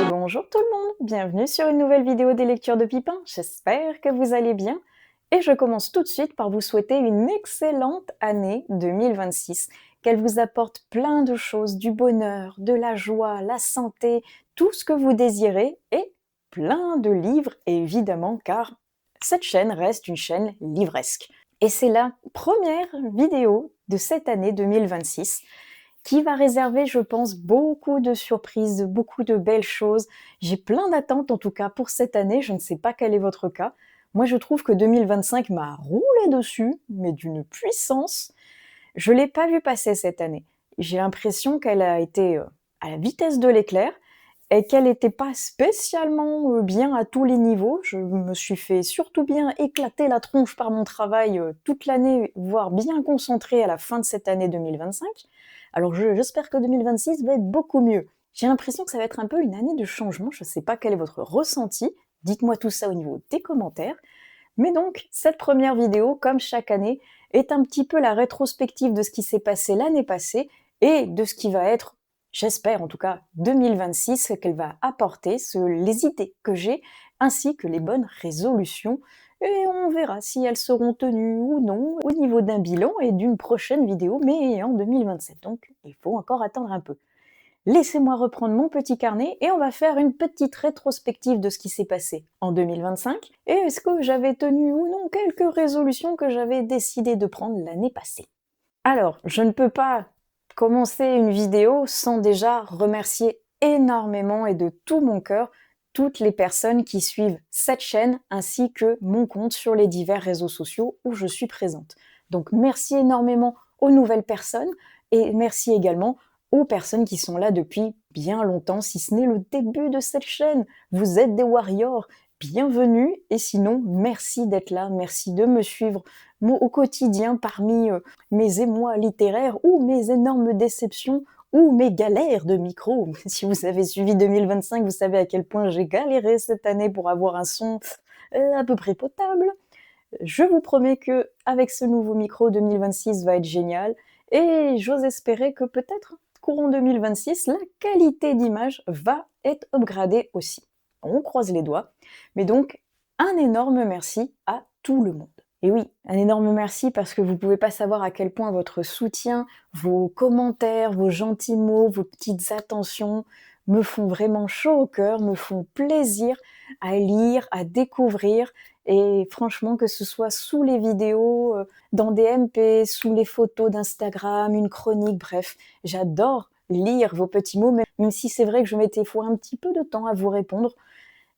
Bonjour tout le monde, bienvenue sur une nouvelle vidéo des lectures de Pipin, j'espère que vous allez bien. Et je commence tout de suite par vous souhaiter une excellente année 2026, qu'elle vous apporte plein de choses, du bonheur, de la joie, la santé, tout ce que vous désirez, et plein de livres évidemment, car cette chaîne reste une chaîne livresque. Et c'est la première vidéo de cette année 2026 qui va réserver, je pense, beaucoup de surprises, beaucoup de belles choses. J'ai plein d'attentes en tout cas pour cette année, je ne sais pas quel est votre cas. Moi je trouve que 2025 m'a roulé dessus, mais d'une puissance. Je l'ai pas vue passer cette année. J'ai l'impression qu'elle a été à la vitesse de l'éclair et qu'elle n'était pas spécialement bien à tous les niveaux. Je me suis fait surtout bien éclater la tronche par mon travail toute l'année, voire bien concentrée à la fin de cette année 2025. Alors j'espère que 2026 va être beaucoup mieux. J'ai l'impression que ça va être un peu une année de changement, je ne sais pas quel est votre ressenti, dites-moi tout ça au niveau des commentaires. Mais donc, cette première vidéo, comme chaque année, est un petit peu la rétrospective de ce qui s'est passé l'année passée et de ce qui va être, j'espère en tout cas, 2026, ce qu'elle va apporter, les idées que j'ai, ainsi que les bonnes résolutions. Et on verra si elles seront tenues ou non au niveau d'un bilan et d'une prochaine vidéo, mais en 2027. Donc, il faut encore attendre un peu. Laissez-moi reprendre mon petit carnet et on va faire une petite rétrospective de ce qui s'est passé en 2025 et est-ce que j'avais tenu ou non quelques résolutions que j'avais décidé de prendre l'année passée. Alors, je ne peux pas commencer une vidéo sans déjà remercier énormément et de tout mon cœur toutes les personnes qui suivent cette chaîne ainsi que mon compte sur les divers réseaux sociaux où je suis présente. Donc merci énormément aux nouvelles personnes et merci également aux personnes qui sont là depuis bien longtemps, si ce n'est le début de cette chaîne. Vous êtes des warriors, bienvenue et sinon merci d'être là, merci de me suivre au quotidien parmi mes émois littéraires ou mes énormes déceptions ou mes galères de micro. Si vous avez suivi 2025, vous savez à quel point j'ai galéré cette année pour avoir un son à peu près potable. Je vous promets que avec ce nouveau micro, 2026 va être génial et j'ose espérer que peut-être courant 2026, la qualité d'image va être upgradée aussi. On croise les doigts. Mais donc, un énorme merci à tout le monde. Et oui, un énorme merci parce que vous ne pouvez pas savoir à quel point votre soutien, vos commentaires, vos gentils mots, vos petites attentions me font vraiment chaud au cœur, me font plaisir à lire, à découvrir. Et franchement, que ce soit sous les vidéos, dans des MP, sous les photos d'Instagram, une chronique, bref, j'adore lire vos petits mots, même si c'est vrai que je mettais fois un petit peu de temps à vous répondre.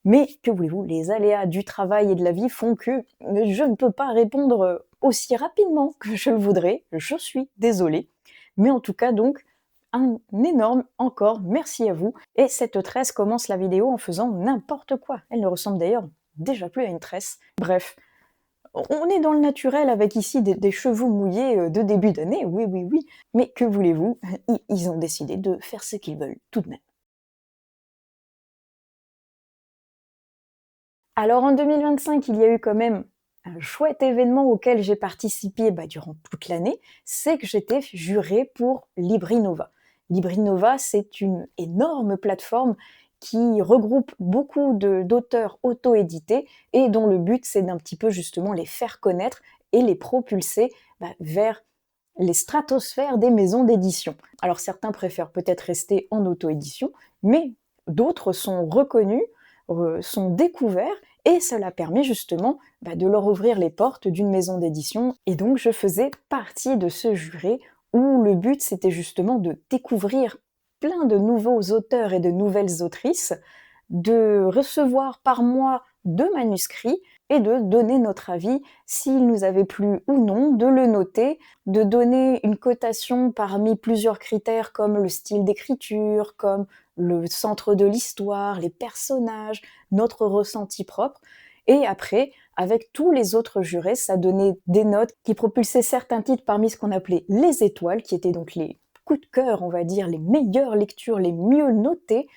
Mais que voulez-vous, les aléas du travail et de la vie font que je ne peux pas répondre aussi rapidement que je le voudrais. Je suis désolée. Mais en tout cas, donc, un énorme encore merci à vous. Et cette tresse commence la vidéo en faisant n'importe quoi. Elle ne ressemble d'ailleurs déjà plus à une tresse. Bref, on est dans le naturel avec ici des cheveux mouillés de début d'année, oui, oui, oui. Mais que voulez-vous, ils ont décidé de faire ce qu'ils veulent tout de même. Alors en 2025, il y a eu quand même un chouette événement auquel j'ai participé durant toute l'année, c'est que j'étais jurée pour LibriNova. LibriNova, c'est une énorme plateforme qui regroupe beaucoup d'auteurs auto-édités et dont le but c'est d'un petit peu justement les faire connaître et les propulser vers les stratosphères des maisons d'édition. Alors certains préfèrent peut-être rester en auto-édition, mais d'autres sont reconnus, sont découverts et cela permet justement de leur ouvrir les portes d'une maison d'édition. Et donc je faisais partie de ce jury où le but c'était justement de découvrir plein de nouveaux auteurs et de nouvelles autrices, de recevoir par mois 2 manuscrits et de donner notre avis s'il nous avait plu ou non, de le noter, de donner une cotation parmi plusieurs critères comme le style d'écriture, comme le centre de l'histoire, les personnages, notre ressenti propre. Et après, avec tous les autres jurés, ça donnait des notes qui propulsaient certains titres parmi ce qu'on appelait les étoiles, qui étaient donc les coups de cœur, on va dire, les meilleures lectures, les mieux notées,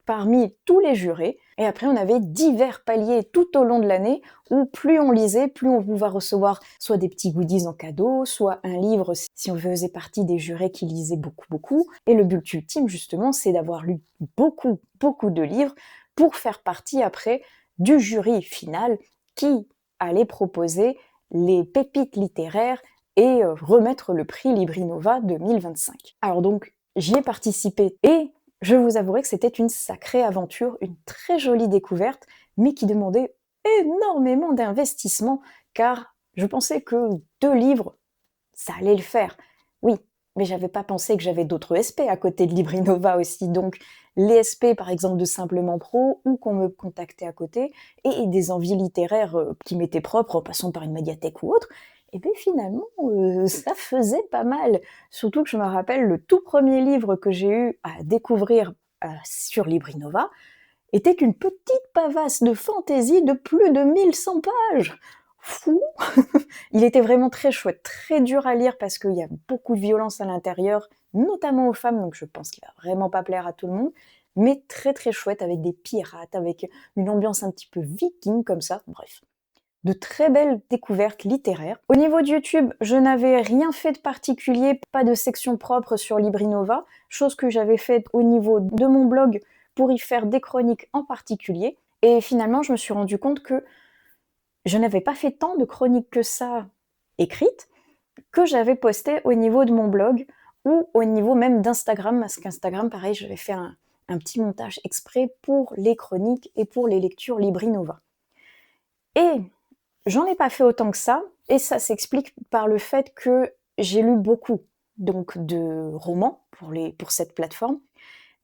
parmi tous les jurés. Et après, on avait divers paliers tout au long de l'année où plus on lisait, plus on pouvait recevoir soit des petits goodies en cadeau, soit un livre si on faisait partie des jurés qui lisaient beaucoup, beaucoup. Et le but ultime, justement, c'est d'avoir lu beaucoup, beaucoup de livres pour faire partie après du jury final qui allait proposer les pépites littéraires et remettre le prix Librinova 2025. Alors donc, j'y ai participé et je vous avouerai que c'était une sacrée aventure, une très jolie découverte, mais qui demandait énormément d'investissement, car je pensais que 2 livres, ça allait le faire. Oui, mais j'avais pas pensé que j'avais d'autres SP à côté de Librinova aussi, donc les SP par exemple de Simplement Pro, ou qu'on me contactait à côté, et des envies littéraires qui m'étaient propres en passant par une médiathèque ou autre, et bien finalement ça faisait pas mal. Surtout que je me rappelle le tout premier livre que j'ai eu à découvrir sur Librinova était une petite pavasse de fantaisie de plus de 1100 pages. Fou. Il était vraiment très chouette, très dur à lire parce qu'il y a beaucoup de violence à l'intérieur, notamment aux femmes, donc je pense qu'il va vraiment pas plaire à tout le monde, mais très très chouette avec des pirates, avec une ambiance un petit peu viking comme ça, bref. De très belles découvertes littéraires. Au niveau de YouTube, je n'avais rien fait de particulier, pas de section propre sur Librinova, chose que j'avais faite au niveau de mon blog pour y faire des chroniques en particulier. Et finalement, je me suis rendu compte que je n'avais pas fait tant de chroniques que ça écrites, que j'avais posté au niveau de mon blog ou au niveau même d'Instagram, parce qu'Instagram, pareil, j'avais fait un petit montage exprès pour les chroniques et pour les lectures Librinova. Et j'en ai pas fait autant que ça, et ça s'explique par le fait que j'ai lu beaucoup donc de romans pour cette plateforme,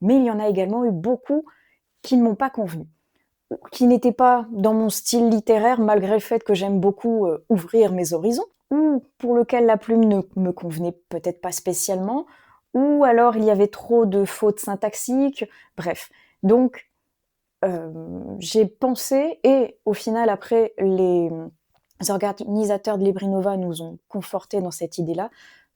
mais il y en a également eu beaucoup qui ne m'ont pas convenu, qui n'étaient pas dans mon style littéraire, malgré le fait que j'aime beaucoup ouvrir mes horizons, ou pour lequel la plume ne me convenait peut-être pas spécialement, ou alors il y avait trop de fautes syntaxiques, bref. Donc j'ai pensé, et au final après les organisateurs de Librinova nous ont confortés dans cette idée-là,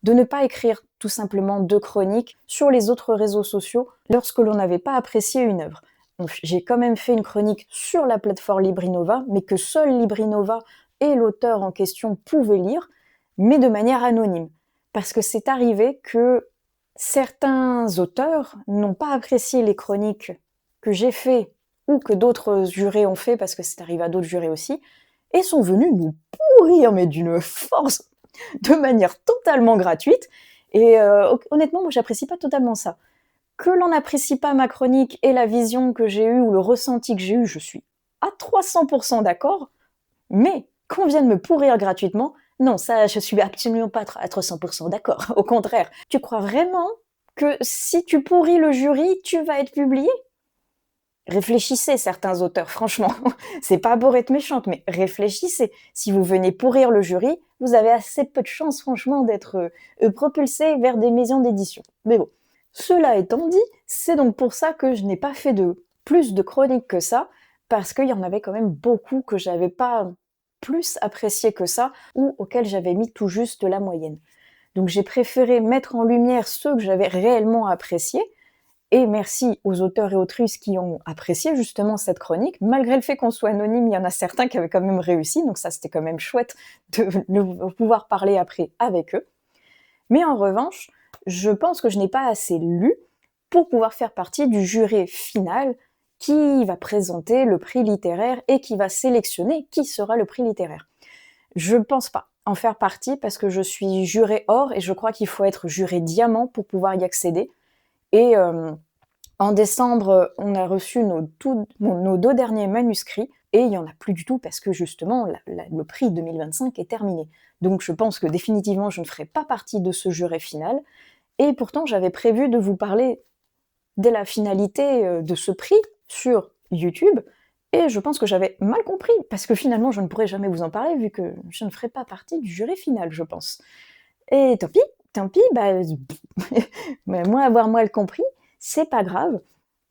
de ne pas écrire tout simplement de chroniques sur les autres réseaux sociaux lorsque l'on n'avait pas apprécié une œuvre. Donc, j'ai quand même fait une chronique sur la plateforme Librinova, mais que seul Librinova et l'auteur en question pouvaient lire, mais de manière anonyme. Parce que c'est arrivé que certains auteurs n'ont pas apprécié les chroniques que j'ai fait ou que d'autres jurés ont fait, parce que c'est arrivé à d'autres jurés aussi, et sont venus nous pourrir, mais d'une force, de manière totalement gratuite. Et honnêtement, moi, j'apprécie pas totalement ça. Que l'on n'apprécie pas ma chronique et la vision que j'ai eue ou le ressenti que j'ai eu, je suis à 300% d'accord, mais qu'on vienne me pourrir gratuitement, non, ça, je suis absolument pas à 300% d'accord. Au contraire, tu crois vraiment que si tu pourris le jury, tu vas être publié ? Réfléchissez, certains auteurs, franchement. C'est pas pour être méchante, mais réfléchissez. Si vous venez pourrir le jury, vous avez assez peu de chances, franchement, d'être propulsé vers des maisons d'édition. Mais bon, cela étant dit, c'est donc pour ça que je n'ai pas fait de plus de chroniques que ça, parce qu'il y en avait quand même beaucoup que j'avais pas plus apprécié que ça, ou auxquels j'avais mis tout juste la moyenne. Donc j'ai préféré mettre en lumière ceux que j'avais réellement appréciés, et merci aux auteurs et autrices qui ont apprécié justement cette chronique. Malgré le fait qu'on soit anonyme, il y en a certains qui avaient quand même réussi, donc ça c'était quand même chouette de pouvoir parler après avec eux. Mais en revanche, je pense que je n'ai pas assez lu pour pouvoir faire partie du jury final qui va présenter le prix littéraire et qui va sélectionner qui sera le prix littéraire. Je ne pense pas en faire partie parce que je suis juré or et je crois qu'il faut être juré diamant pour pouvoir y accéder. Et en décembre, on a reçu nos 2 derniers manuscrits, et il n'y en a plus du tout parce que justement, le prix 2025 est terminé. Donc je pense que définitivement, je ne ferai pas partie de ce jury final. Et pourtant, j'avais prévu de vous parler de la finalité de ce prix sur YouTube, et je pense que j'avais mal compris, parce que finalement, je ne pourrais jamais vous en parler, vu que je ne ferai pas partie du jury final, je pense. Et tant pis, bah, mais moi avoir mal compris, c'est pas grave.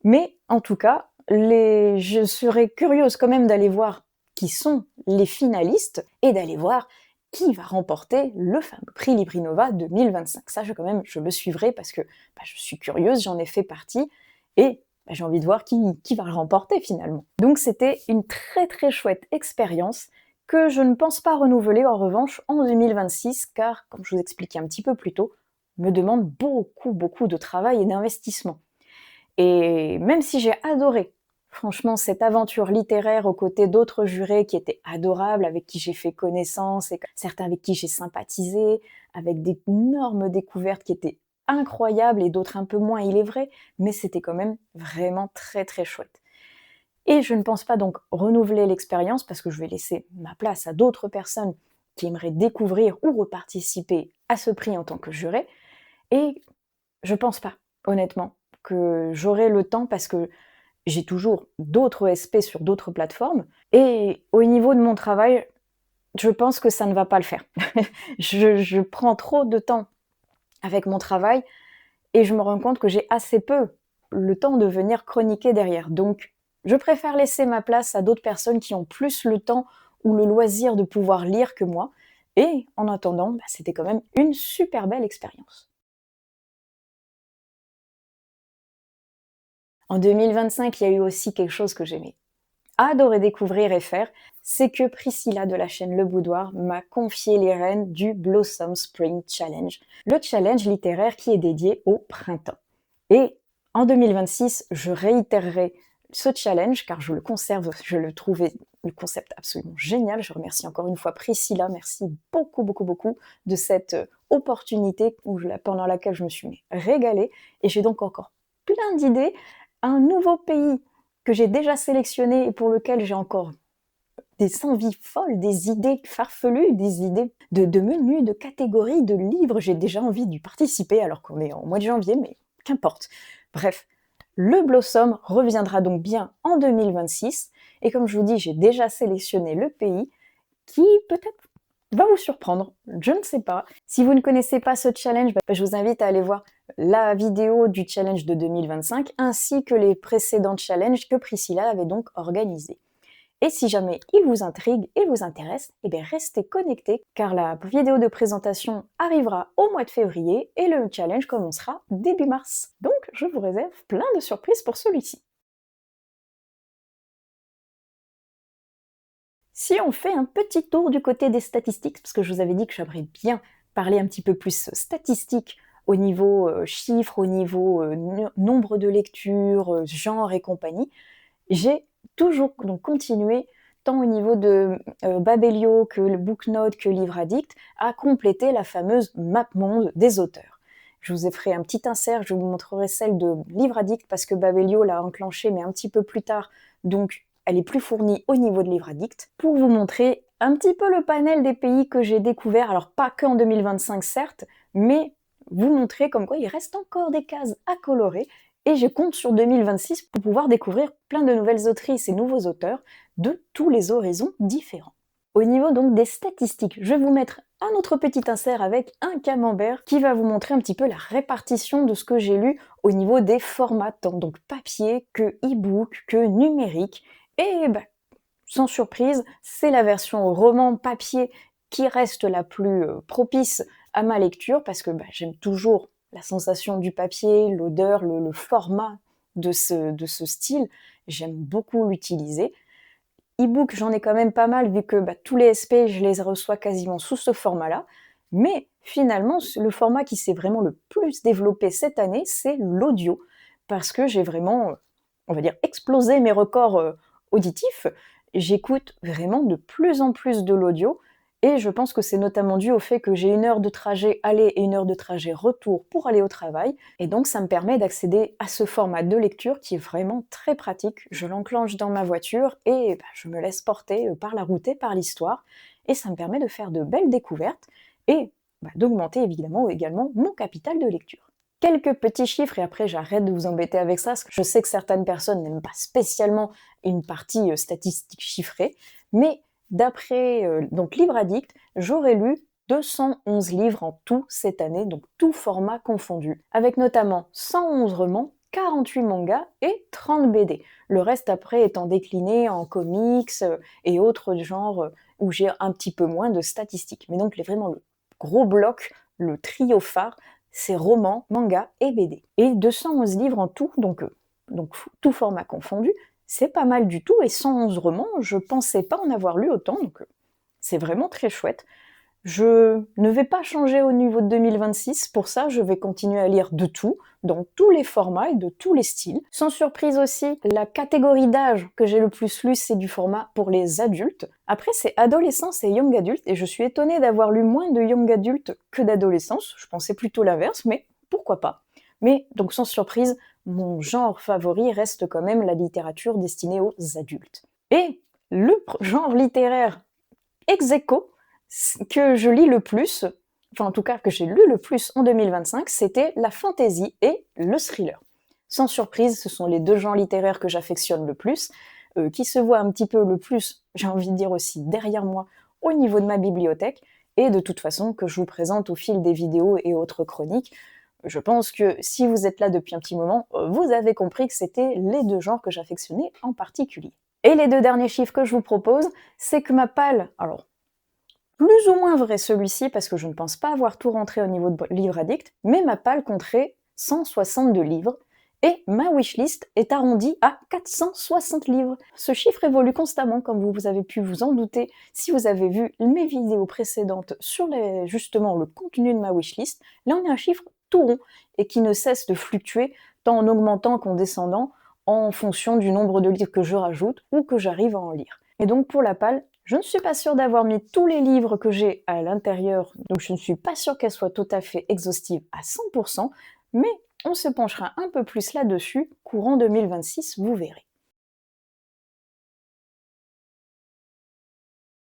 Mais en tout cas, je serais curieuse quand même d'aller voir qui sont les finalistes et d'aller voir qui va remporter le fameux prix Librinova 2025. Ça, je le suivrai parce que je suis curieuse, j'en ai fait partie et j'ai envie de voir qui va le remporter finalement. Donc c'était une très très chouette expérience que je ne pense pas renouveler en revanche en 2026 car, comme je vous expliquais un petit peu plus tôt, me demande beaucoup de travail et d'investissement. Et même si j'ai adoré, franchement, cette aventure littéraire aux côtés d'autres jurés qui étaient adorables, avec qui j'ai fait connaissance, et certains avec qui j'ai sympathisé, avec d'énormes découvertes qui étaient incroyables et d'autres un peu moins, il est vrai, mais c'était quand même vraiment très très chouette. Et je ne pense pas donc renouveler l'expérience parce que je vais laisser ma place à d'autres personnes qui aimeraient découvrir ou reparticiper à ce prix en tant que juré. Et je pense pas, honnêtement, que j'aurai le temps parce que j'ai toujours d'autres OSP sur d'autres plateformes et au niveau de mon travail, je pense que ça ne va pas le faire. Je prends trop de temps avec mon travail et je me rends compte que j'ai assez peu le temps de venir chroniquer derrière. Donc, je préfère laisser ma place à d'autres personnes qui ont plus le temps ou le loisir de pouvoir lire que moi. Et en attendant, c'était quand même une super belle expérience. En 2025, il y a eu aussi quelque chose que j'aimais adoré découvrir et faire, c'est que Priscilla de la chaîne Le Boudoir m'a confié les rênes du Blossom Spring Challenge, le challenge littéraire qui est dédié au printemps. Et en 2026, je réitérerai ce challenge car je le conserve, je le trouvais le concept absolument génial. Je remercie encore une fois Priscilla, merci beaucoup de cette opportunité pendant laquelle je me suis régalée et j'ai donc encore plein d'idées, un nouveau pays que j'ai déjà sélectionné et pour lequel j'ai encore des envies folles, des idées farfelues, des idées de menus, de catégories, de livres. J'ai déjà envie d'y participer alors qu'on est en mois de janvier, mais qu'importe. Bref, le Blossom reviendra donc bien en 2026 et comme je vous dis, j'ai déjà sélectionné le pays qui peut-être va vous surprendre, je ne sais pas. Si vous ne connaissez pas ce challenge, je vous invite à aller voir la vidéo du challenge de 2025 ainsi que les précédents challenges que Priscilla avait donc organisés. Et si jamais il vous intrigue et vous intéresse, restez connectés car la vidéo de présentation arrivera au mois de février et le challenge commencera début mars. Donc je vous réserve plein de surprises pour celui-ci. Si on fait un petit tour du côté des statistiques, parce que je vous avais dit que j'aimerais bien parler un petit peu plus statistiques au niveau chiffres, au niveau nombre de lectures, genre et compagnie, j'ai toujours donc continué, tant au niveau de Babelio que le Booknote que Livre Addict, à compléter la fameuse map monde des auteurs. Je vous ai fait un petit insert, je vous montrerai celle de Livre Addict parce que Babelio l'a enclenché mais un petit peu plus tard, donc elle est plus fournie au niveau de Livre Addict, pour vous montrer un petit peu le panel des pays que j'ai découverts, alors pas qu'en 2025 certes, mais vous montrer comme quoi il reste encore des cases à colorer, et je compte sur 2026 pour pouvoir découvrir plein de nouvelles autrices et nouveaux auteurs de tous les horizons différents. Au niveau donc des statistiques, je vais vous mettre un autre petit insert avec un camembert qui va vous montrer un petit peu la répartition de ce que j'ai lu au niveau des formats, tant donc papier que e-book, que numérique. Et sans surprise, c'est la version roman papier qui reste la plus propice à ma lecture parce que j'aime toujours la sensation du papier, l'odeur, le format de ce style. J'aime beaucoup l'utiliser. E-book, j'en ai quand même pas mal vu que tous les SP, je les reçois quasiment sous ce format-là. Mais finalement, le format qui s'est vraiment le plus développé cette année, c'est l'audio. Parce que j'ai vraiment, on va dire, explosé mes records auditifs. J'écoute vraiment de plus en plus de l'audio. Et je pense que c'est notamment dû au fait que j'ai 1 heure de trajet aller et 1 heure de trajet retour pour aller au travail. Et donc ça me permet d'accéder à ce format de lecture qui est vraiment très pratique. Je l'enclenche dans ma voiture et je me laisse porter par la route et par l'histoire. Et ça me permet de faire de belles découvertes et d'augmenter évidemment également mon capital de lecture. Quelques petits chiffres et après j'arrête de vous embêter avec ça, parce que je sais que certaines personnes n'aiment pas spécialement une partie statistique chiffrée, mais d'après donc Livre Addict, j'aurais lu 211 livres en tout cette année, donc tout format confondu, avec notamment 111 romans, 48 mangas et 30 BD. Le reste après étant décliné en comics et autres genres où j'ai un petit peu moins de statistiques. Mais donc vraiment le gros bloc, le trio phare, c'est romans, mangas et BD. Et 211 livres en tout, donc donc tout format confondu, c'est pas mal du tout, et 111 romans, je pensais pas en avoir lu autant, donc c'est vraiment très chouette. Je ne vais pas changer au niveau de 2026, pour ça je vais continuer à lire de tout, dans tous les formats et de tous les styles. Sans surprise aussi, la catégorie d'âge que j'ai le plus lu, c'est du format pour les adultes. Après c'est adolescence et young adult, et je suis étonnée d'avoir lu moins de young adult que d'adolescence, je pensais plutôt l'inverse, mais pourquoi pas. Mais donc sans surprise, mon genre favori reste quand même la littérature destinée aux adultes. Et le genre littéraire ex aequo que je lis le plus, enfin en tout cas que j'ai lu le plus en 2025, c'était la fantasy et le thriller. Sans surprise, ce sont les deux genres littéraires que j'affectionne le plus, qui se voient un petit peu le plus, j'ai envie de dire aussi, derrière moi, au niveau de ma bibliothèque, et de toute façon que je vous présente au fil des vidéos et autres chroniques. Je pense que si vous êtes là depuis un petit moment, vous avez compris que c'était les deux genres que j'affectionnais en particulier. Et les deux derniers chiffres que je vous propose, c'est que ma palle, alors plus ou moins vrai celui-ci, parce que je ne pense pas avoir tout rentré au niveau de Livre Addict, mais ma palle compterait 162 livres, et ma wishlist est arrondie à 460 livres. Ce chiffre évolue constamment, comme vous avez pu vous en douter si vous avez vu mes vidéos précédentes sur justement le contenu de ma wishlist. Là on a un chiffre tout rond, et qui ne cesse de fluctuer, tant en augmentant qu'en descendant, en fonction du nombre de livres que je rajoute ou que j'arrive à en lire. Et donc pour la palle, je ne suis pas sûre d'avoir mis tous les livres que j'ai à l'intérieur, donc je ne suis pas sûre qu'elle soit tout à fait exhaustive à 100%, mais on se penchera un peu plus là-dessus, courant 2026, vous verrez.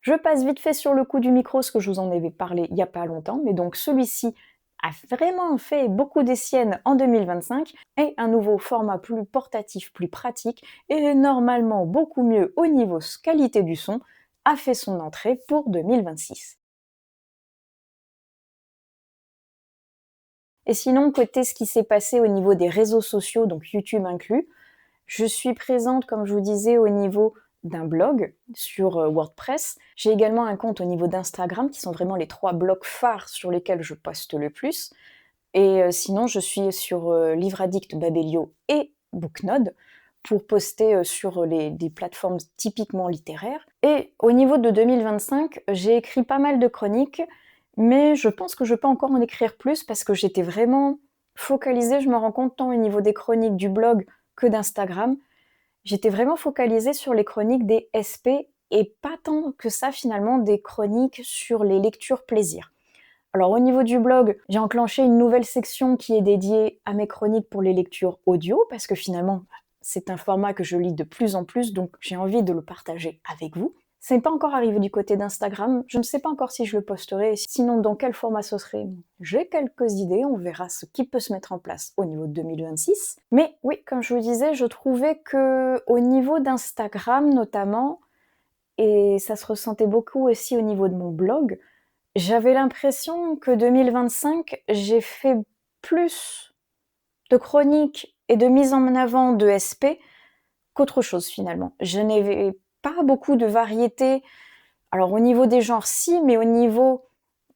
Je passe vite fait sur le coup du micro, ce que je vous en avais parlé il n'y a pas longtemps, mais donc celui-ci a vraiment fait beaucoup des siennes en 2025, et un nouveau format plus portatif, plus pratique, et normalement beaucoup mieux au niveau qualité du son, a fait son entrée pour 2026. Et sinon, côté ce qui s'est passé au niveau des réseaux sociaux, donc YouTube inclus, je suis présente, comme je vous disais, au niveau d'un blog sur WordPress. J'ai également un compte au niveau d'Instagram, qui sont vraiment les 3 blogs phares sur lesquels je poste le plus. Et sinon, je suis sur Livre Addict, Babelio et Booknode pour poster sur des plateformes typiquement littéraires. Et au niveau de 2025, j'ai écrit pas mal de chroniques, mais je pense que je peux encore en écrire plus parce que j'étais vraiment focalisée, je me rends compte, tant au niveau des chroniques du blog que d'Instagram. J'étais vraiment focalisée sur les chroniques des SP et pas tant que ça finalement des chroniques sur les lectures plaisir. Alors au niveau du blog, j'ai enclenché une nouvelle section qui est dédiée à mes chroniques pour les lectures audio, parce que finalement, c'est un format que je lis de plus en plus, donc j'ai envie de le partager avec vous. Ça n'est pas encore arrivé du côté d'Instagram, je ne sais pas encore si je le posterai, sinon dans quel format ce serait. J'ai quelques idées, on verra ce qui peut se mettre en place au niveau de 2026. Mais oui, comme je vous disais, je trouvais que au niveau d'Instagram notamment, et ça se ressentait beaucoup aussi au niveau de mon blog, j'avais l'impression que 2025, j'ai fait plus de chroniques et de mise en avant de SP qu'autre chose finalement. Je n'avais pas beaucoup de variété. Alors au niveau des genres, si, mais au niveau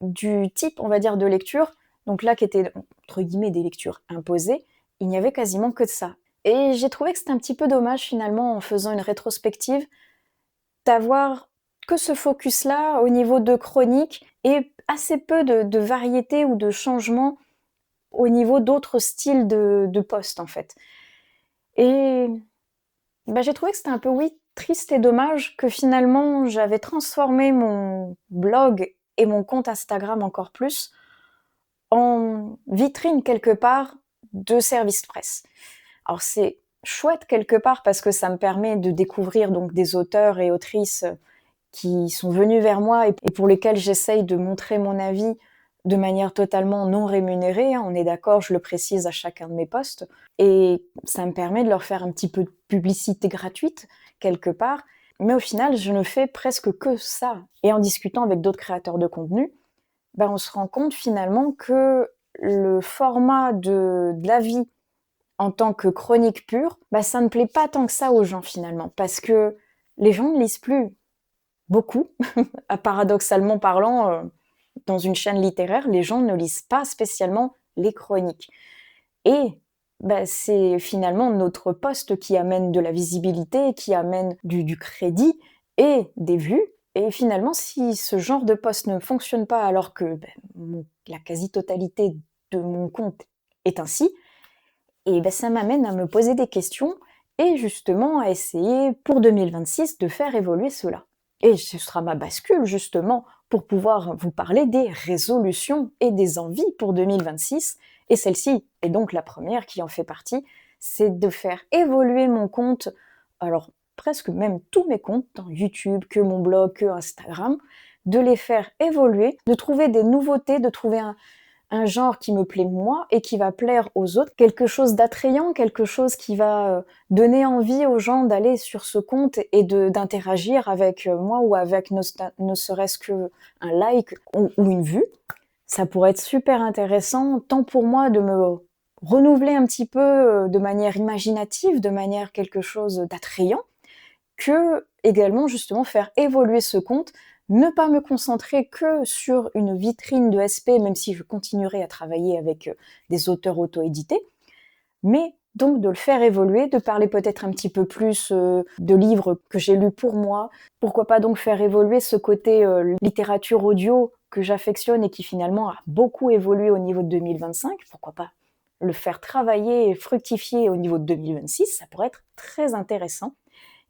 du type, on va dire, de lecture, donc là qui était entre guillemets des lectures imposées, il n'y avait quasiment que de ça. Et j'ai trouvé que c'était un petit peu dommage finalement, en faisant une rétrospective, d'avoir que ce focus-là au niveau de chronique et assez peu de variété ou de changement au niveau d'autres styles de posts en fait. Et bah, j'ai trouvé que c'était un peu, oui, triste et dommage que finalement j'avais transformé mon blog et mon compte Instagram encore plus en vitrine quelque part de service presse. Alors c'est chouette quelque part parce que ça me permet de découvrir donc des auteurs et autrices qui sont venus vers moi et pour lesquels j'essaye de montrer mon avis de manière totalement non rémunérée, hein, on est d'accord, je le précise à chacun de mes posts, et ça me permet de leur faire un petit peu de publicité gratuite, quelque part, mais au final, je ne fais presque que ça. Et en discutant avec d'autres créateurs de contenu, ben, on se rend compte finalement que le format de l'avis en tant que chronique pure, ben, ça ne plaît pas tant que ça aux gens finalement, parce que les gens ne lisent plus beaucoup, paradoxalement parlant, dans une chaîne littéraire, les gens ne lisent pas spécialement les chroniques. Et c'est finalement notre post qui amène de la visibilité, qui amène du crédit et des vues. Et finalement, si ce genre de post ne fonctionne pas alors que la quasi-totalité de mon compte est ainsi, et ça m'amène à me poser des questions et justement à essayer pour 2026 de faire évoluer cela. Et ce sera ma bascule justement pour pouvoir vous parler des résolutions et des envies pour 2026. Et celle-ci est donc la première qui en fait partie, c'est de faire évoluer mon compte, alors presque même tous mes comptes, tant YouTube que mon blog, que Instagram, de les faire évoluer, de trouver des nouveautés, de trouver un genre qui me plaît moi et qui va plaire aux autres, quelque chose d'attrayant, quelque chose qui va donner envie aux gens d'aller sur ce compte et d'interagir avec moi ou avec ne serait-ce qu'un like ou une vue. Ça pourrait être super intéressant, tant pour moi de me renouveler un petit peu de manière imaginative, de manière quelque chose d'attrayant, que également justement faire évoluer ce compte, ne pas me concentrer que sur une vitrine de SP, même si je continuerai à travailler avec des auteurs auto-édités, mais donc de le faire évoluer, de parler peut-être un petit peu plus de livres que j'ai lus pour moi. Pourquoi pas donc faire évoluer ce côté littérature audio que j'affectionne et qui finalement a beaucoup évolué au niveau de 2025. Pourquoi pas le faire travailler et fructifier au niveau de 2026, ça pourrait être très intéressant.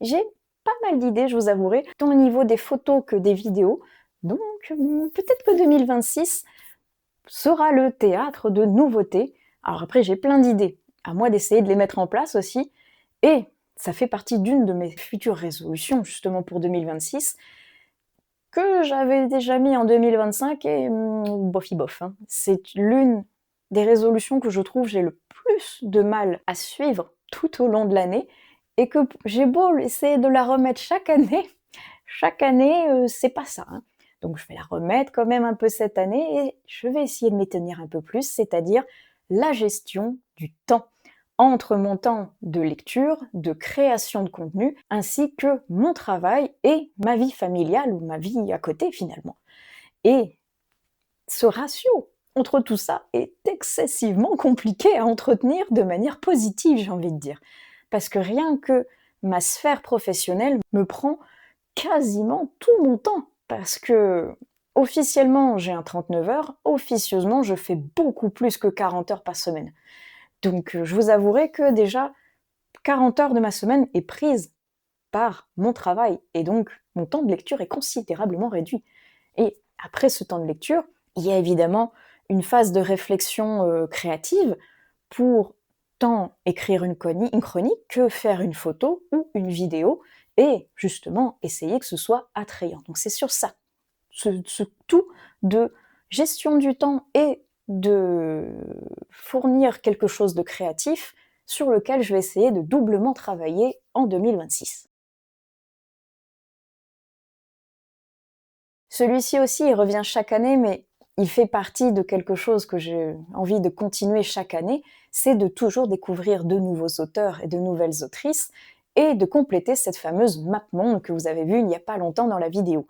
J'ai pas mal d'idées, je vous avouerai, tant au niveau des photos que des vidéos. Donc peut-être que 2026 sera le théâtre de nouveautés. Alors après, j'ai plein d'idées. À moi d'essayer de les mettre en place aussi. Et ça fait partie d'une de mes futures résolutions, justement pour 2026, que j'avais déjà mis en 2025 et bofi bof. Hein. C'est l'une des résolutions que je trouve j'ai le plus de mal à suivre tout au long de l'année et que j'ai beau essayer de la remettre chaque année, c'est pas ça. Hein. Donc je vais la remettre quand même un peu cette année et je vais essayer de m'y tenir un peu plus, c'est-à-dire la gestion du temps entre mon temps de lecture, de création de contenu, ainsi que mon travail et ma vie familiale ou ma vie à côté finalement. Et ce ratio entre tout ça est excessivement compliqué à entretenir de manière positive, j'ai envie de dire. Parce que rien que ma sphère professionnelle me prend quasiment tout mon temps. Parce que officiellement, j'ai un 39 heures, officieusement, je fais beaucoup plus que 40 heures par semaine. Donc je vous avouerai que déjà, 40 heures de ma semaine est prise par mon travail et donc mon temps de lecture est considérablement réduit. Et après ce temps de lecture, il y a évidemment une phase de réflexion créative pour tant écrire une chronique que faire une photo ou une vidéo et justement essayer que ce soit attrayant. Donc c'est sur ça, ce tout de gestion du temps et de fournir quelque chose de créatif sur lequel je vais essayer de doublement travailler en 2026. Celui-ci aussi, il revient chaque année, mais il fait partie de quelque chose que j'ai envie de continuer chaque année, c'est de toujours découvrir de nouveaux auteurs et de nouvelles autrices, et de compléter cette fameuse map monde que vous avez vue il n'y a pas longtemps dans la vidéo.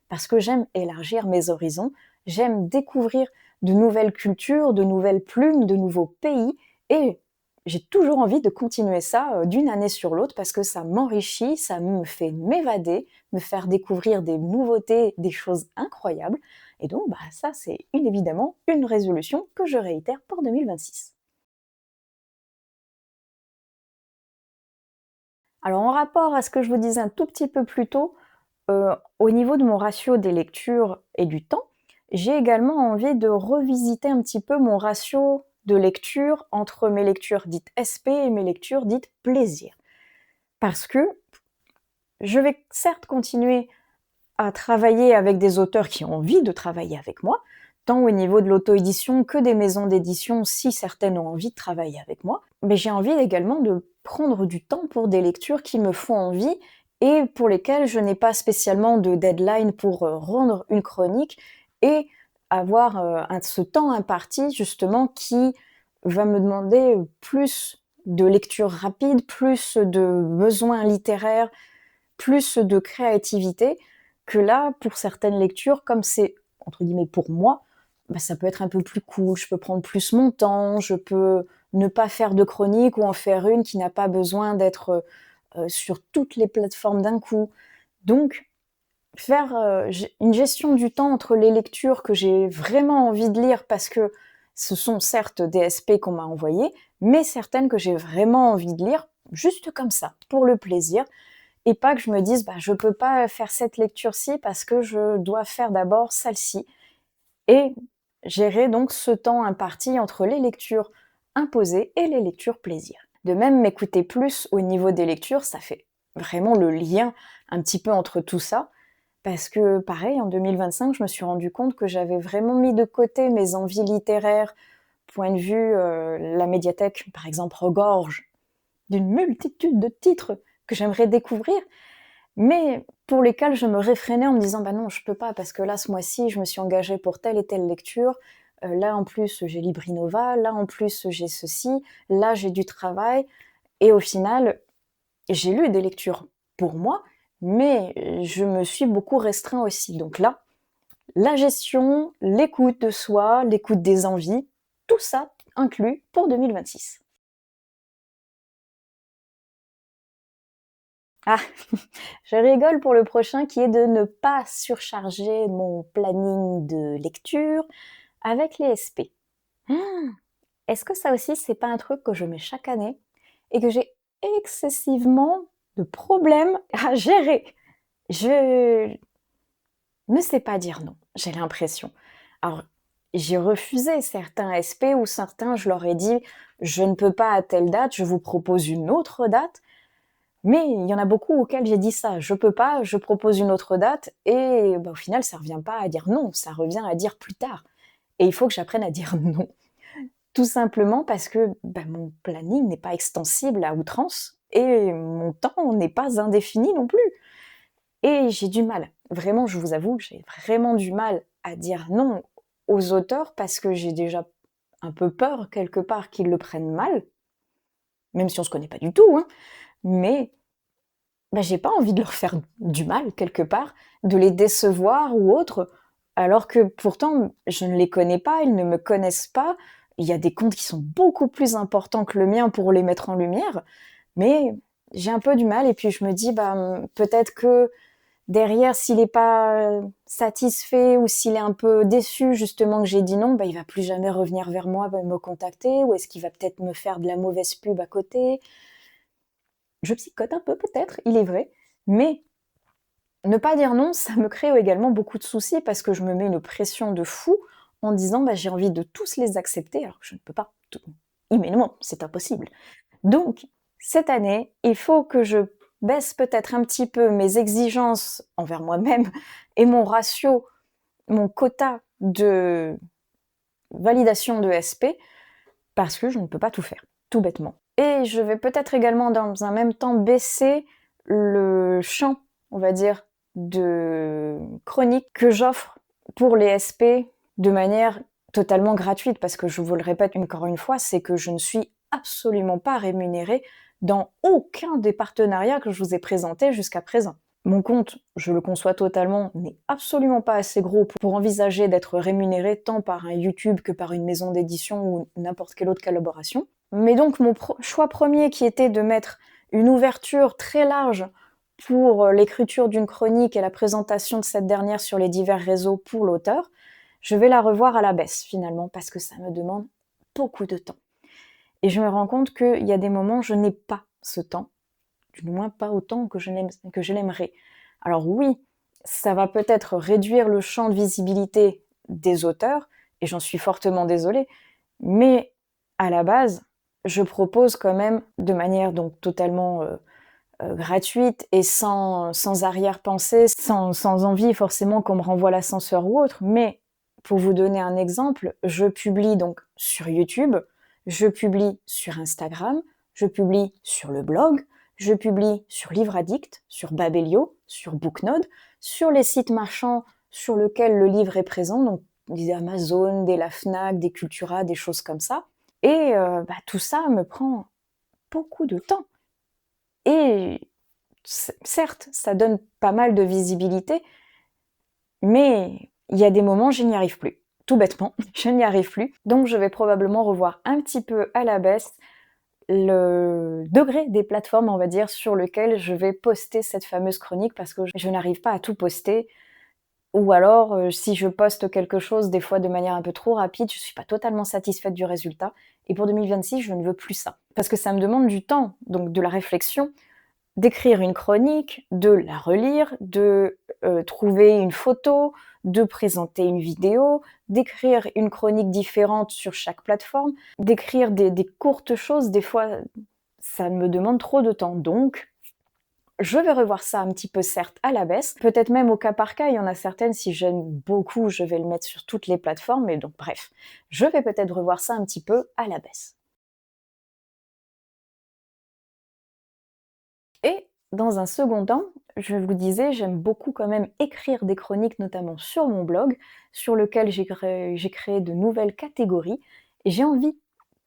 Parce que j'aime élargir mes horizons, j'aime découvrir de nouvelles cultures, de nouvelles plumes, de nouveaux pays, et j'ai toujours envie de continuer ça d'une année sur l'autre parce que ça m'enrichit, ça me fait m'évader, me faire découvrir des nouveautés, des choses incroyables. Et donc, ça, c'est évidemment une résolution que je réitère pour 2026. Alors, en rapport à ce que je vous disais un tout petit peu plus tôt, au niveau de mon ratio des lectures et du temps, j'ai également envie de revisiter un petit peu mon ratio de lecture entre mes lectures dites SP et mes lectures dites plaisir. Parce que je vais certes continuer à travailler avec des auteurs qui ont envie de travailler avec moi, tant au niveau de l'auto-édition que des maisons d'édition si certaines ont envie de travailler avec moi, mais j'ai envie également de prendre du temps pour des lectures qui me font envie et pour lesquelles je n'ai pas spécialement de deadline pour rendre une chronique et avoir ce temps imparti justement qui va me demander plus de lecture rapide, plus de besoins littéraires, plus de créativité que là, pour certaines lectures, comme c'est entre guillemets pour moi, ça peut être un peu plus cool, je peux prendre plus mon temps, je peux ne pas faire de chronique ou en faire une qui n'a pas besoin d'être sur toutes les plateformes d'un coup. Donc, faire une gestion du temps entre les lectures que j'ai vraiment envie de lire parce que ce sont certes des SP qu'on m'a envoyées, mais certaines que j'ai vraiment envie de lire juste comme ça, pour le plaisir, et pas que je me dise bah, je peux pas faire cette lecture-ci parce que je dois faire d'abord celle-ci. Et gérer donc ce temps imparti entre les lectures imposées et les lectures plaisir. De même, m'écouter plus au niveau des lectures, ça fait vraiment le lien un petit peu entre tout ça, parce que pareil, en 2025, je me suis rendu compte que j'avais vraiment mis de côté mes envies littéraires, point de vue la médiathèque, par exemple, regorge d'une multitude de titres que j'aimerais découvrir, mais pour lesquels je me réfrénais en me disant: «Bah non, je peux pas parce que là, ce mois-ci, je me suis engagée pour telle et telle lecture, là, en plus, j'ai Librinova, là, en plus, j'ai ceci, là, j'ai du travail», et au final, j'ai lu des lectures pour moi, mais je me suis beaucoup restreint aussi. Donc là, la gestion, l'écoute de soi, l'écoute des envies, tout ça inclus pour 2026. Ah, je rigole pour le prochain qui est de ne pas surcharger mon planning de lecture avec les SP. Est-ce que ça aussi, c'est pas un truc que je mets chaque année et que j'ai excessivement de problèmes à gérer? Je ne sais pas dire non, j'ai l'impression. Alors, j'ai refusé certains SP ou certains, je leur ai dit: «Je ne peux pas à telle date, je vous propose une autre date». Mais il y en a beaucoup auxquels j'ai dit ça: «Je peux pas, je propose une autre date», et bah, au final, ça revient pas à dire non, ça revient à dire plus tard, et il faut que j'apprenne à dire non. Tout simplement parce que, bah, mon planning n'est pas extensible à outrance et mon temps n'est pas indéfini non plus, et j'ai du mal. Vraiment, je vous avoue, j'ai vraiment du mal à dire non aux auteurs parce que j'ai déjà un peu peur quelque part qu'ils le prennent mal, même si on se connaît pas du tout, hein, mais bah, j'ai pas envie de leur faire du mal quelque part, de les décevoir ou autre, alors que pourtant je ne les connais pas, ils ne me connaissent pas. Il y a des comptes qui sont beaucoup plus importants que le mien pour les mettre en lumière, mais j'ai un peu du mal, et puis je me dis: «Bah, peut-être que derrière s'il est pas satisfait ou s'il est un peu déçu justement que j'ai dit non, bah, il va plus jamais revenir vers moi, va me contacter, ou est-ce qu'il va peut-être me faire de la mauvaise pub à côté?» Je psychote un peu peut-être, il est vrai, mais ne pas dire non, ça me crée également beaucoup de soucis parce que je me mets une pression de fou en disant: «Bah, j'ai envie de tous les accepter», alors que je ne peux pas tout humainement, c'est impossible. Donc cette année, il faut que je baisse peut-être un petit peu mes exigences envers moi-même et mon ratio, mon quota de validation de SP, parce que je ne peux pas tout faire, tout bêtement. Et je vais peut-être également dans un même temps baisser le champ, on va dire, de chroniques que j'offre pour les SP de manière totalement gratuite, parce que je vous le répète encore une fois, c'est que je ne suis absolument pas rémunérée dans aucun des partenariats que je vous ai présentés jusqu'à présent. Mon compte, je le conçois totalement, n'est absolument pas assez gros pour envisager d'être rémunéré tant par un YouTube que par une maison d'édition ou n'importe quelle autre collaboration. Mais donc mon choix premier, qui était de mettre une ouverture très large pour l'écriture d'une chronique et la présentation de cette dernière sur les divers réseaux pour l'auteur, je vais la revoir à la baisse finalement parce que ça me demande beaucoup de temps. Et je me rends compte qu'il y a des moments où je n'ai pas ce temps, du moins pas autant que je l'aimerais. Alors oui, ça va peut-être réduire le champ de visibilité des auteurs, et j'en suis fortement désolée, mais à la base, je propose quand même de manière donc totalement gratuite et sans arrière-pensée, sans envie forcément qu'on me renvoie l'ascenseur ou autre, mais pour vous donner un exemple, je publie donc sur YouTube, je publie sur Instagram, je publie sur le blog, je publie sur Livre Addict, sur Babelio, sur Booknode, sur les sites marchands sur lesquels le livre est présent, donc des Amazon, des La Fnac, des Cultura, des choses comme ça. Et bah, tout ça me prend beaucoup de temps. Et certes, ça donne pas mal de visibilité, mais il y a des moments, je n'y arrive plus. tout bêtement, je n'y arrive plus. Donc je vais probablement revoir un petit peu à la baisse le degré des plateformes, on va dire, sur lequel je vais poster cette fameuse chronique parce que je n'arrive pas à tout poster. Ou alors, si je poste quelque chose, des fois de manière un peu trop rapide, je suis pas totalement satisfaite du résultat. Et pour 2026, je ne veux plus ça. Parce que ça me demande du temps, donc de la réflexion, d'écrire une chronique, de la relire, de trouver une photo, de présenter une vidéo, d'écrire une chronique différente sur chaque plateforme, d'écrire des courtes choses. Des fois, ça me demande trop de temps. Donc, je vais revoir ça un petit peu, certes, à la baisse. Peut-être même au cas par cas, il y en a certaines, si j'aime beaucoup, je vais le mettre sur toutes les plateformes. Mais donc, bref, je vais peut-être revoir ça un petit peu à la baisse. Et dans un second temps, je vous disais, j'aime beaucoup quand même écrire des chroniques, notamment sur mon blog, sur lequel j'ai créé de nouvelles catégories. Et j'ai envie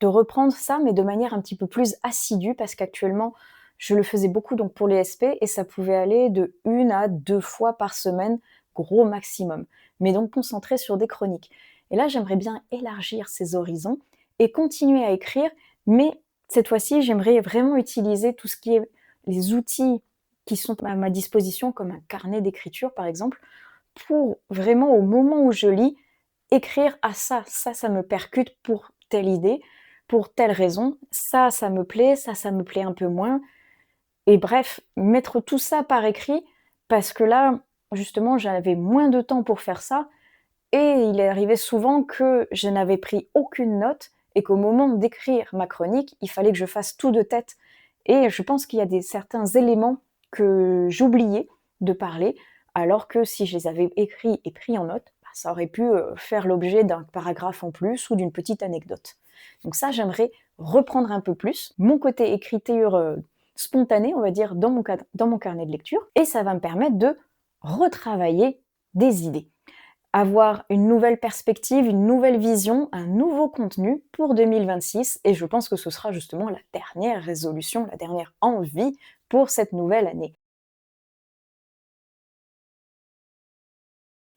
de reprendre ça, mais de manière un petit peu plus assidue, parce qu'actuellement, je le faisais beaucoup donc pour les SP, et ça pouvait aller de 1 à 2 fois par semaine, gros maximum. Mais donc concentré sur des chroniques. Et là, j'aimerais bien élargir ces horizons et continuer à écrire, mais cette fois-ci, j'aimerais vraiment utiliser tout ce qui est les outils qui sont à ma disposition, comme un carnet d'écriture par exemple, pour vraiment au moment où je lis, écrire à ça me percute pour telle idée, pour telle raison, ça me plaît un peu moins. Et bref, mettre tout ça par écrit, parce que là, justement, j'avais moins de temps pour faire ça, et il est arrivé souvent que je n'avais pris aucune note et qu'au moment d'écrire ma chronique, il fallait que je fasse tout de tête. Et je pense qu'il y a certains éléments que j'oubliais de parler, alors que si je les avais écrits et pris en note, bah, ça aurait pu faire l'objet d'un paragraphe en plus ou d'une petite anecdote. Donc ça, j'aimerais reprendre un peu plus mon côté écriture spontanée, on va dire, dans mon carnet de lecture, et ça va me permettre de retravailler des idées, avoir une nouvelle perspective, une nouvelle vision, un nouveau contenu pour 2026, et je pense que ce sera justement la dernière résolution, la dernière envie pour cette nouvelle année.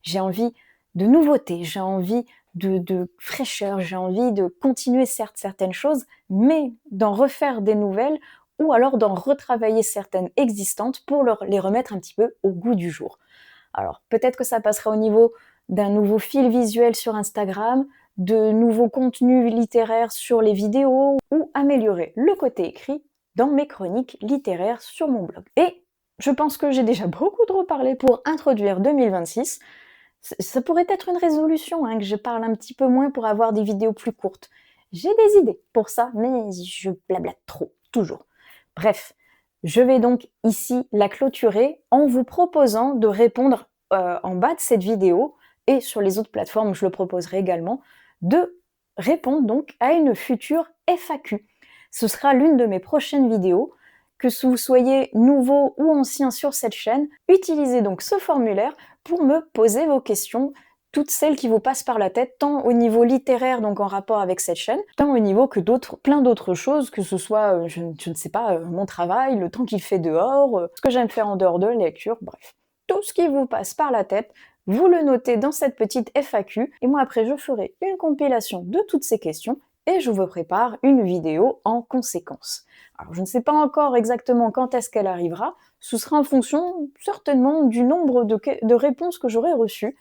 J'ai envie de nouveautés, j'ai envie de fraîcheur, j'ai envie de continuer certes certaines choses, mais d'en refaire des nouvelles ou alors d'en retravailler certaines existantes pour les remettre un petit peu au goût du jour. Alors peut-être que ça passera au niveau d'un nouveau fil visuel sur Instagram, de nouveaux contenus littéraires sur les vidéos ou améliorer le côté écrit dans mes chroniques littéraires sur mon blog. Et je pense que j'ai déjà beaucoup trop parlé pour introduire 2026. Ça pourrait être une résolution, hein, que je parle un petit peu moins pour avoir des vidéos plus courtes. J'ai des idées pour ça, mais je blablate trop, toujours. Bref, je vais donc ici la clôturer en vous proposant de répondre en bas de cette vidéo, et sur les autres plateformes, je le proposerai également, de répondre donc à une future FAQ. Ce sera l'une de mes prochaines vidéos. Que vous soyez nouveau ou ancien sur cette chaîne, utilisez donc ce formulaire pour me poser vos questions, toutes celles qui vous passent par la tête, tant au niveau littéraire, donc en rapport avec cette chaîne, tant au niveau que plein d'autres choses, que ce soit, je ne sais pas, mon travail, le temps qu'il fait dehors, ce que j'aime faire en dehors de la lecture, bref. Tout ce qui vous passe par la tête, vous le notez dans cette petite FAQ, et moi après je ferai une compilation de toutes ces questions, et je vous prépare une vidéo en conséquence. Alors je ne sais pas encore exactement quand est-ce qu'elle arrivera, ce sera en fonction certainement du nombre de réponses que j'aurai reçues,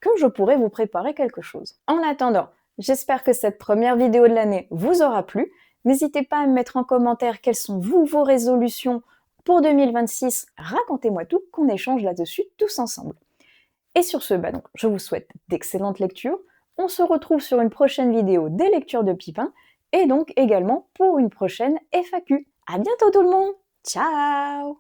que je pourrai vous préparer quelque chose. En attendant, j'espère que cette première vidéo de l'année vous aura plu. N'hésitez pas à me mettre en commentaire quelles sont vos résolutions pour 2026. Racontez-moi tout, qu'on échange là-dessus tous ensemble. Et sur ce, donc, je vous souhaite d'excellentes lectures. On se retrouve sur une prochaine vidéo des lectures de Pipin, et donc également pour une prochaine FAQ. À bientôt tout le monde. Ciao!